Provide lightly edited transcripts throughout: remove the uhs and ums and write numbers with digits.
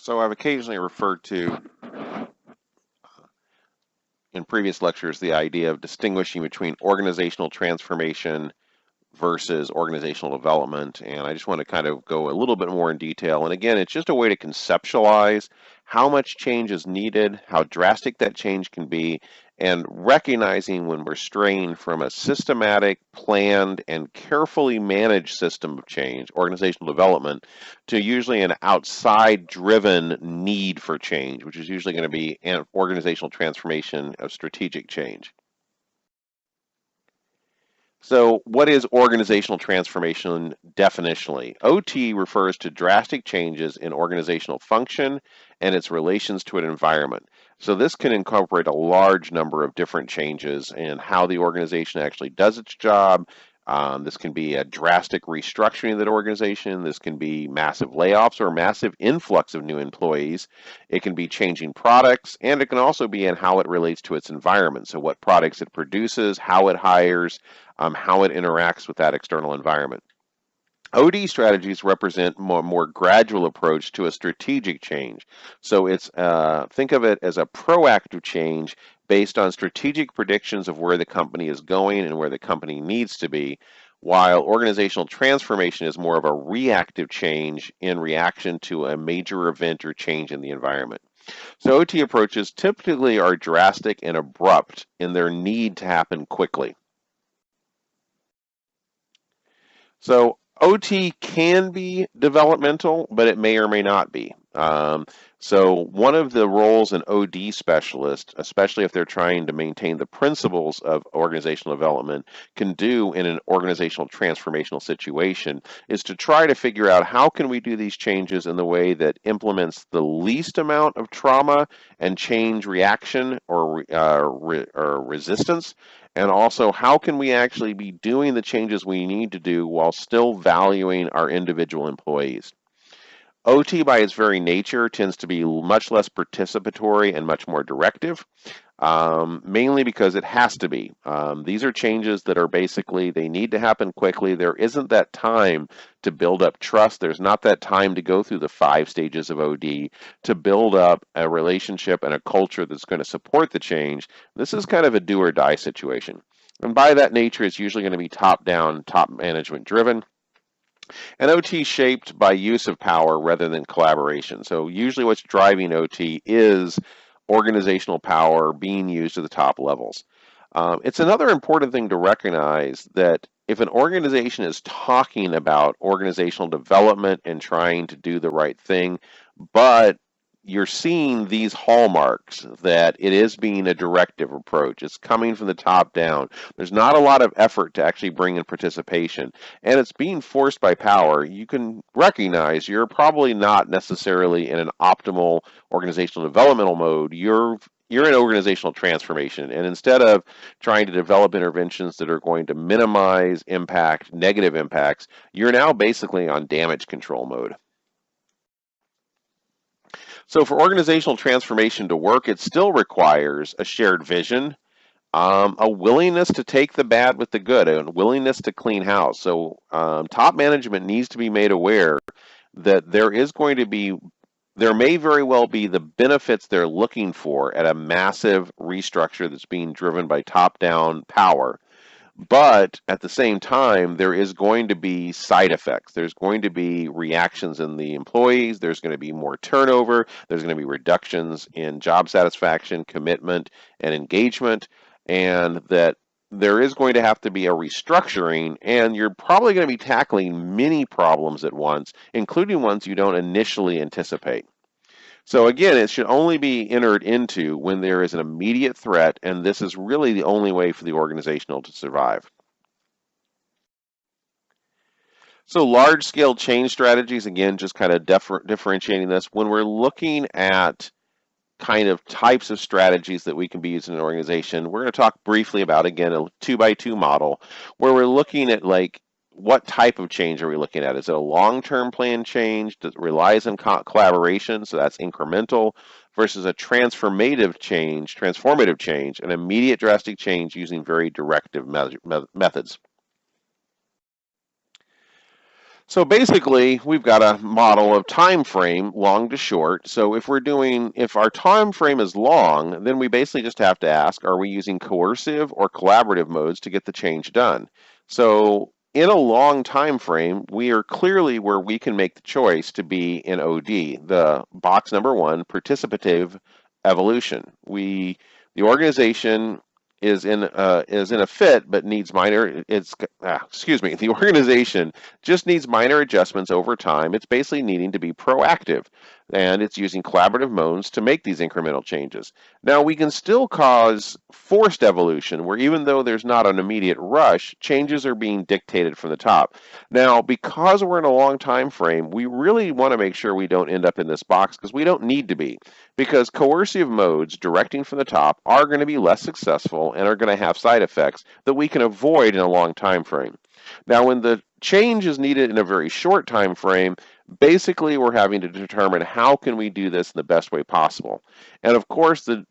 So I've occasionally referred to in previous lectures the idea of distinguishing between organizational transformation versus organizational development, and I just want to kind of go a little bit more in detail. And again, it's just a way to conceptualize how much change is needed, how drastic that change can be, and recognizing when we're straying from a systematic, planned, and carefully managed system of change, organizational development, to usually an outside-driven need for change, which is usually going to be an organizational transformation of strategic change. So, what is organizational transformation definitionally? OT refers to drastic changes in organizational function and its relations to an environment. So, this can incorporate a large number of different changes in how the organization actually does its job. This can be a drastic restructuring of that organization. This can be massive layoffs or massive influx of new employees. It can be changing products, and it can also be in how it relates to its environment. So, what products it produces, how it hires, how it interacts with that external environment. OD strategies represent more gradual approach to a strategic change. So it's think of it as a proactive change based on strategic predictions of where the company is going and where the company needs to be, while organizational transformation is more of a reactive change in reaction to a major event or change in the environment. So OT approaches typically are drastic and abrupt in their need to happen quickly. So OT can be developmental, but it may or may not be. So one of the roles an OD specialist, especially if they're trying to maintain the principles of organizational development, can do in an organizational transformational situation is to try to figure out how can we do these changes in the way that implements the least amount of trauma and change reaction or resistance, and also how can we actually be doing the changes we need to do while still valuing our individual employees. OT, by its very nature, tends to be much less participatory and much more directive, mainly because it has to be. These are changes that are basically, they need to happen quickly. There isn't that time to build up trust. There's not that time to go through the 5 stages of OD to build up a relationship and a culture that's going to support the change. This is kind of a do or die situation. And by that nature, it's usually going to be top-down, top management driven. And OT shaped by use of power rather than collaboration. So usually what's driving OT is organizational power being used at the top levels. It's another important thing to recognize that if an organization is talking about organizational development and trying to do the right thing, but you're seeing these hallmarks that it is being a directive approach. It's coming from the top down. There's not a lot of effort to actually bring in participation, and it's being forced by power. You can recognize you're probably not necessarily in an optimal organizational developmental mode. You're in organizational transformation, and instead of trying to develop interventions that are going to minimize impact, negative impacts, you're now basically on damage control mode. So for organizational transformation to work, it still requires a shared vision, a willingness to take the bad with the good, a willingness to clean house. So top management needs to be made aware that there may very well be the benefits they're looking for at a massive restructure that's being driven by top-down power. But at the same time, there is going to be side effects. There's going to be reactions in the employees. There's going to be more turnover. There's going to be reductions in job satisfaction, commitment, and engagement. And that there is going to have to be a restructuring, and you're probably going to be tackling many problems at once, including ones you don't initially anticipate. So again, it should only be entered into when there is an immediate threat, and this is really the only way for the organizational to survive. So large-scale change strategies, again, just kind of differentiating this. When we're looking at kind of types of strategies that we can be using in an organization, we're going to talk briefly about, again, a 2x2 model, where we're looking at like, what type of change are we looking at? Is it a long-term plan change that relies on collaboration, so that's incremental, versus a transformative change, an immediate drastic change using very directive methods? So basically, we've got a model of time frame, long to short. So if our time frame is long, then we basically just have to ask, are we using coercive or collaborative modes to get the change done? So in a long time frame, we are clearly where we can make the choice to be in OD, the box number one, participative evolution. The organization is in a fit, but needs minor. Excuse me. The organization just needs minor adjustments over time. It's basically needing to be proactive, and it's using collaborative modes to make these incremental changes. Now, we can still cause forced evolution, where even though there's not an immediate rush, changes are being dictated from the top. Now, because we're in a long time frame, we really want to make sure we don't end up in this box because we don't need to be, because coercive modes directing from the top are going to be less successful and are going to have side effects that we can avoid in a long time frame. Now, when the change is needed in a very short time frame, basically we're having to determine how can we do this in the best way possible. And of course, the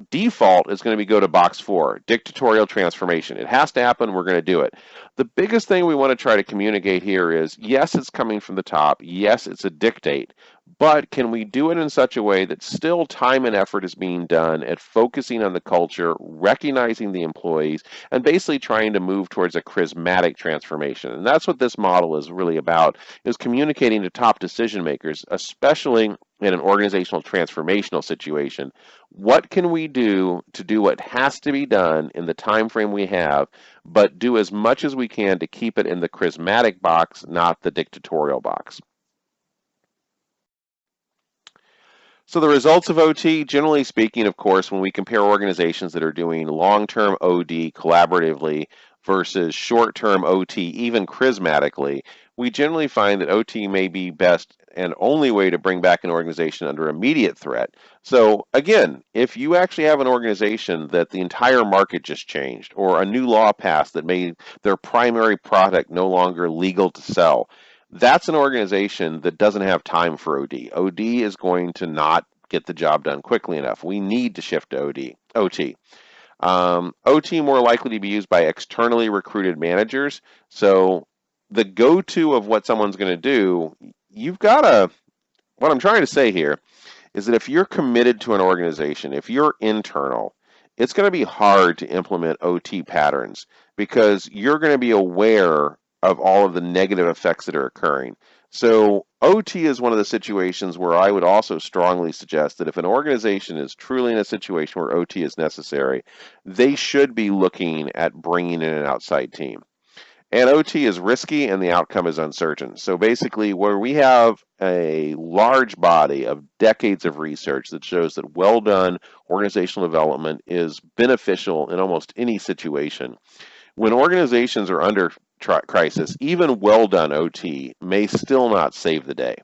default is going to be go to box 4, dictatorial transformation. It has to happen. We're going to do it. The biggest thing we want to try to communicate here is, yes, it's coming from the top. Yes, it's a dictate. But can we do it in such a way that still time and effort is being done at focusing on the culture, recognizing the employees, and basically trying to move towards a charismatic transformation? And that's what this model is really about, is communicating to top decision makers, especially in an organizational transformational situation. What can we do to do what has to be done in the time frame we have, but do as much as we can to keep it in the charismatic box, not the dictatorial box? So the results of OT, generally speaking, of course, when we compare organizations that are doing long-term OD collaboratively versus short-term OT, even charismatically, we generally find that OT may be best and only way to bring back an organization under immediate threat. So again, if you actually have an organization that the entire market just changed, or a new law passed that made their primary product no longer legal to sell, that's an organization that doesn't have time for OD. OD is going to not get the job done quickly enough. We need to shift to OT. OT more likely to be used by externally recruited managers. So the go-to of what someone's going to do, what I'm trying to say here is that if you're committed to an organization, if you're internal, it's going to be hard to implement OT patterns because you're going to be aware of all of the negative effects that are occurring. So OT is one of the situations where I would also strongly suggest that if an organization is truly in a situation where OT is necessary, they should be looking at bringing in an outside team. And OT is risky and the outcome is uncertain. So basically, where we have a large body of decades of research that shows that well done organizational development is beneficial in almost any situation, when organizations are under crisis, even well done OT may still not save the day.